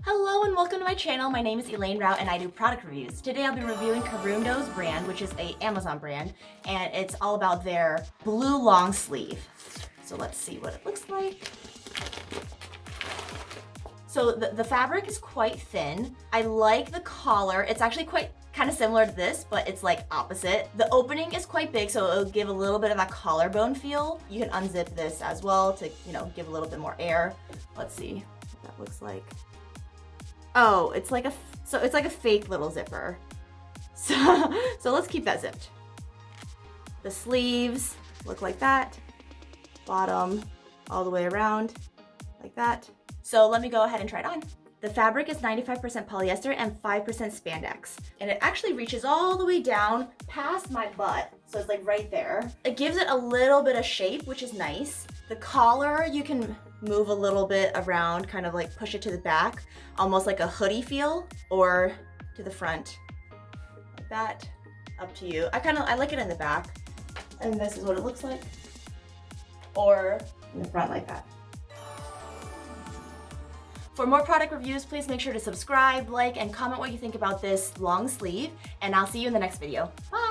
Hello and welcome to my channel. My name is Elaine Rau and I do product reviews. Today I'll be reviewing Karundo's brand, which is a Amazon brand, and it's all about their blue long sleeve. So let's see what it looks like. So the fabric is quite thin. I like the collar. It's actually kind of similar to this, but it's like opposite. The opening is quite big, so it'll give a little bit of that collarbone feel. You can unzip this as well to, give a little bit more air. Let's see what that looks like. Oh, it's like a fake little zipper. So let's keep that zipped. The sleeves look like that. Bottom all the way around like that. So let me go ahead and try it on. The fabric is 95% polyester and 5% spandex. And it actually reaches all the way down past my butt. So it's like right there. It gives it a little bit of shape, which is nice. The collar, you can move a little bit around, kind of like push it to the back, almost like a hoodie feel, or to the front, like that, up to you. I like it in the back, and this is what it looks like, or in the front like that. For more product reviews, please make sure to subscribe, like, and comment what you think about this long sleeve, and I'll see you in the next video. Bye!